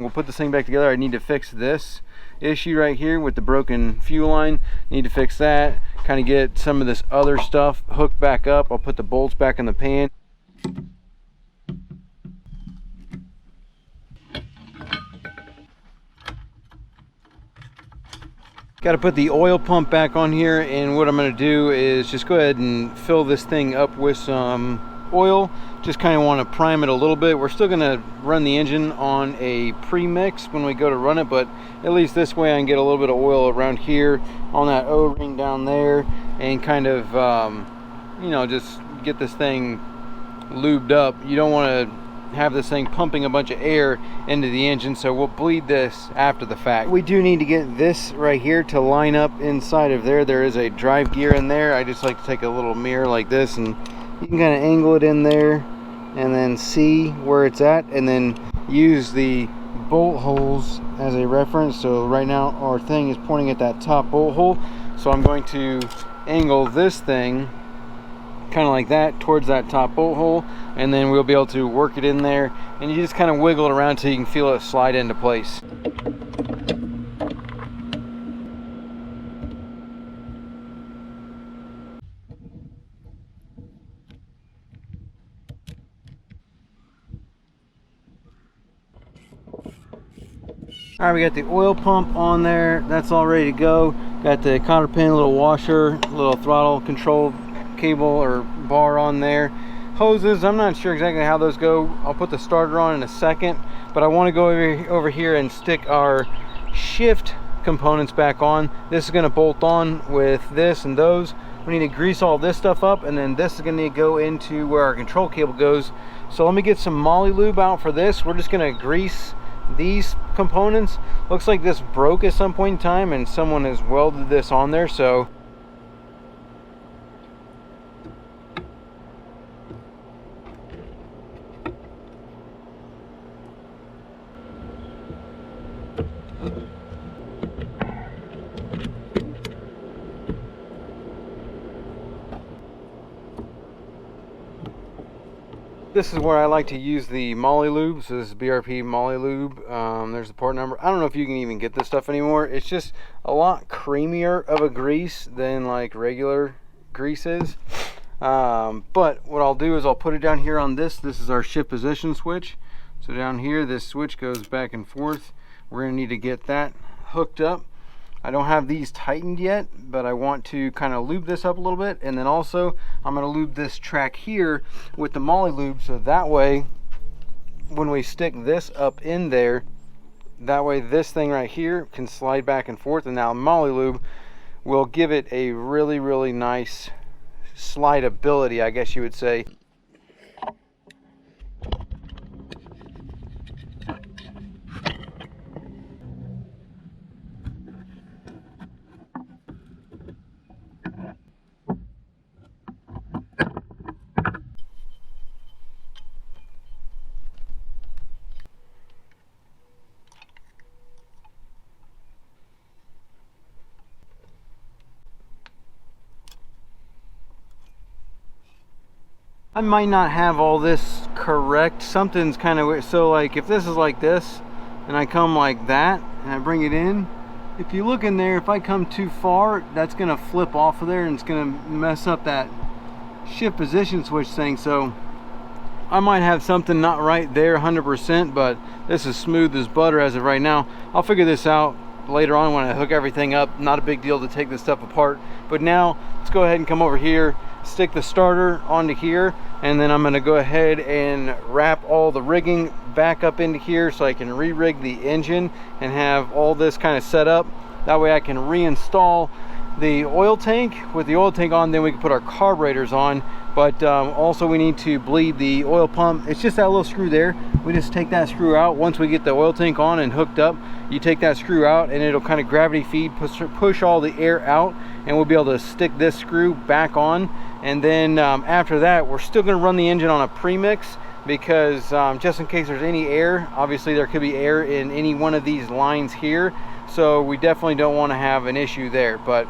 we'll put this thing back together. I need to fix this issue right here with the broken fuel line. Need to fix that, kind of get some of this other stuff hooked back up. I'll put the bolts back in the pan. Got to put the oil pump back on here, and what I'm going to do is just go ahead and fill this thing up with some oil. Just kind of want to prime it a little bit. We're still going to run the engine on a pre-mix when we go to run it, but at least this way I can get a little bit of oil around here on that O-ring down there, and kind of you know, just get this thing lubed up. You don't want to have this thing pumping a bunch of air into the engine, so we'll bleed this after the fact. We do need to get this right here to line up inside of there. There is a drive gear in there. I just like to take a little mirror like this, and you can kind of angle it in there and then see where it's at, and then use the bolt holes as a reference. So right now our thing is pointing at that top bolt hole, so I'm going to angle this thing kind of like that towards that top bolt hole, and then we'll be able to work it in there, and you just kind of wiggle it around until you can feel it slide into place. All right, we got the oil pump on there. That's all ready to go. Got the cotter pin, little washer, little throttle control cable or bar on there. Hoses, I'm not sure exactly how those go. I'll put the starter on in a second, but I want to go over here and stick our shift components back on. This is going to bolt on with this and those. We need to grease all this stuff up, and then this is going to go into where our control cable goes. So let me get some moly lube out for this. We're just going to grease these components. Looks like this broke at some point in time, and someone has welded this on there, so this is where I like to use the moly lube. So this is BRP moly lube. There's the part number. I don't know if you can even get this stuff anymore. It's just a lot creamier of a grease than like regular grease is. But what I'll do is I'll put it down here on this. This is our shift position switch. So down here, this switch goes back and forth. We're going to need to get that hooked up. I don't have these tightened yet, but I want to kind of lube this up a little bit, and then also I'm going to lube this track here with the moly lube, so that way when we stick this up in there, that way this thing right here can slide back and forth, and now moly lube will give it a really nice slideability, I guess you would say. I might not have all this correct. Something's kind of weird. So like if this is like this and I come like that and I bring it in, if you look in there, if I come too far, that's going to flip off of there and it's going to mess up that shift position switch thing. So I might have something not right there 100%, but this is smooth as butter as of right now. I'll figure this out later on when I hook everything up. Not a big deal to take this stuff apart, but now let's go ahead and come over here, stick the starter onto here, and then I'm going to go ahead and wrap all the rigging back up into here so I can re-rig the engine and have all this kind of set up. That way I can reinstall the oil tank. With the oil tank on, then we can put our carburetors on. But also we need to bleed the oil pump. It's just that little screw there. We just take that screw out. Once we get the oil tank on and hooked up, you take that screw out and it'll kind of gravity feed, push all the air out, and we'll be able to stick this screw back on. And then after that, we're still going to run the engine on a premix, because just in case there's any air, obviously there could be air in any one of these lines here, so we definitely don't want to have an issue there. But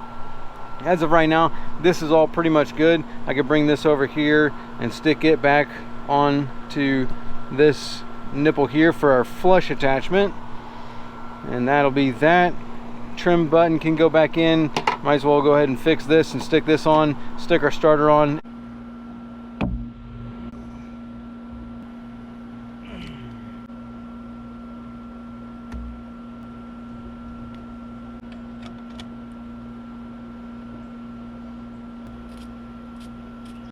as of right now, this is all pretty much good. I could bring this over here and stick it back on to this nipple here for our flush attachment. and that'll be that. Trim button can go back in. Might as well go ahead and fix this and stick this on, stick our starter on.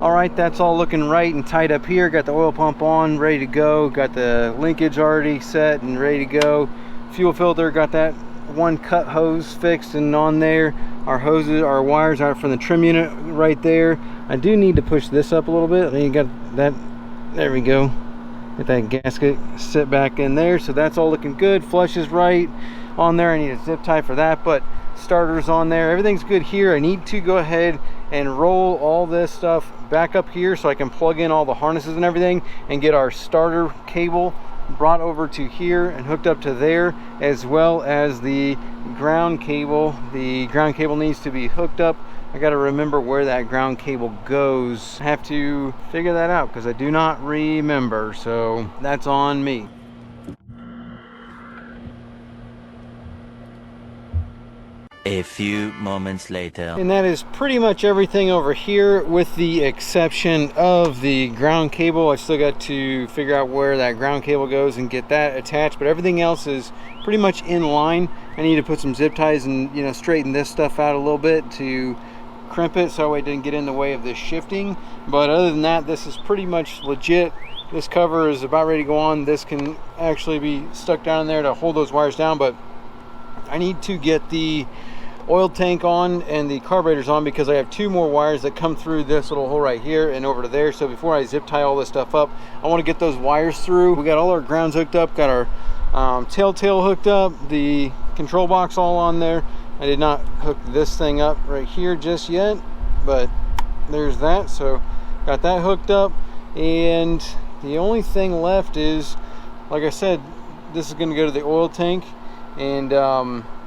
All right, that's all looking right and tight up here. Got the oil pump on, ready to go. Got the linkage already set and ready to go. Fuel filter, got that one cut hose fixed and on there. Our hoses, our wires are from the trim unit right there. I do need to push this up a little bit. You got that, there we go. Get that gasket sit back in there. So that's all looking good. Flush is right on there. I need a zip tie for that, but starters on there. Everything's good here. I need to go ahead and roll all this stuff back up here so I can plug in all the harnesses and everything and get our starter cable brought over to here and hooked up to there, as well as the ground cable. The ground cable needs to be hooked up. I got to remember where that ground cable goes. I have to figure that out because I do not remember, so that's on me. A few moments later. And that is pretty much everything over here with the exception of the ground cable. I still got to figure out where that ground cable goes and get that attached, but everything else is pretty much in line. I need to put some zip ties and, you know, straighten this stuff out a little bit to crimp it so it didn't get in the way of this shifting. But other than that, this is pretty much legit. This cover is about ready to go on. This can actually be stuck down in there to hold those wires down, but I need to get the oil tank on and the carburetors on because I have two more wires that come through this little hole right here and over to there. So before I zip tie all this stuff up, I want to get those wires through. We got all our grounds hooked up, got our telltale hooked up, the control box all on there. I did not hook this thing up right here just yet, but there's that. So got that hooked up, and the only thing left is, like I said, this is going to go to the oil tank and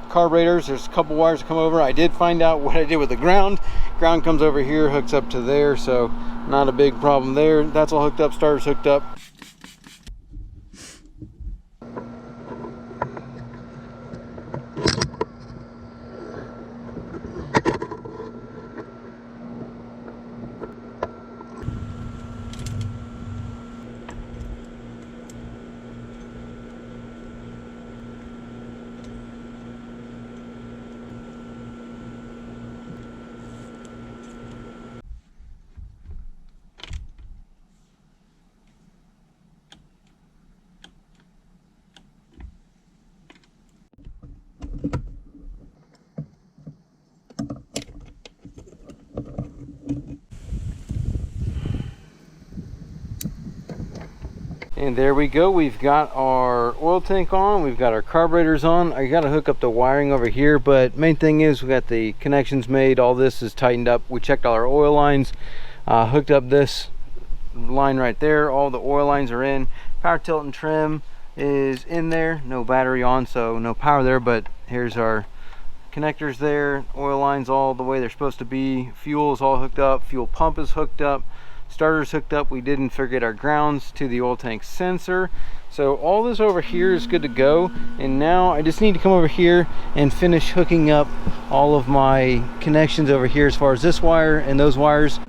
carburetors. There's a couple wires that come over. I did find out what I did with the ground. Ground comes over here, hooks up to there, so not a big problem there. That's all hooked up, starter's hooked up. And there we go. We've got our oil tank on, we've got our carburetors on. I got to hook up the wiring over here, but main thing is we got the connections made. All this is tightened up. We checked all our oil lines, hooked up this line right there. All the oil lines are in. Power tilt and trim is in there. No battery on, so no power there, but here's our connectors there. Oil lines all the way they're supposed to be. Fuel is all hooked up. Fuel pump is hooked up. Starter's hooked up. We didn't forget our grounds to the oil tank sensor. So all this over here is good to go. And now I just need to come over here and finish hooking up all of my connections over here as far as this wire and those wires.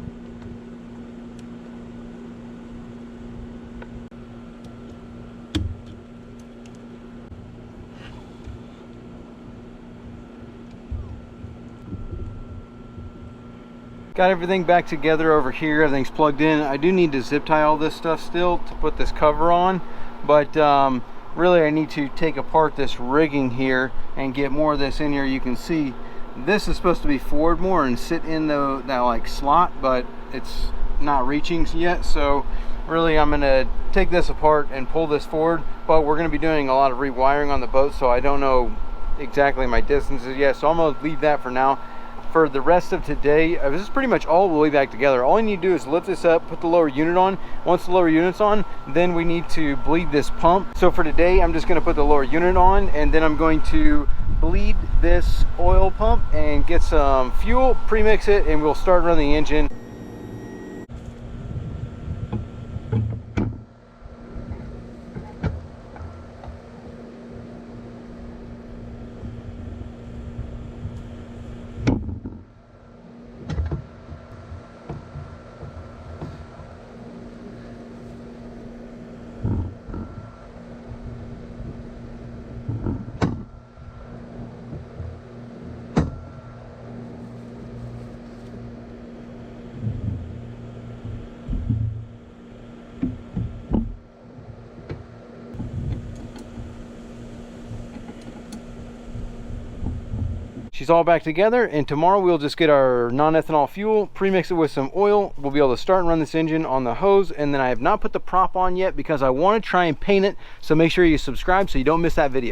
Got everything back together over here. Everything's plugged in. I do need to zip tie all this stuff still to put this cover on, but really I need to take apart this rigging here and get more of this in here. You can see this is supposed to be forward more and sit in that like slot, but it's not reaching yet. So really I'm gonna take this apart and pull this forward, but we're gonna be doing a lot of rewiring on the boat, so I don't know exactly my distances yet, so I'm gonna leave that for now. For the rest of today, this is pretty much all the way back together. All you need to do is lift this up, put the lower unit on. Once the lower unit's on, then we need to bleed this pump. So for today, I'm just gonna put the lower unit on, and then I'm going to bleed this oil pump and get some fuel, pre-mix it, and we'll start running the engine. she's all back together, and tomorrow we'll just get our non-ethanol fuel, pre-mix it with some oil. We'll be able to start and run this engine on the hose. And then I have not put the prop on yet because I want to try and paint it. So make sure you subscribe so you don't miss that video.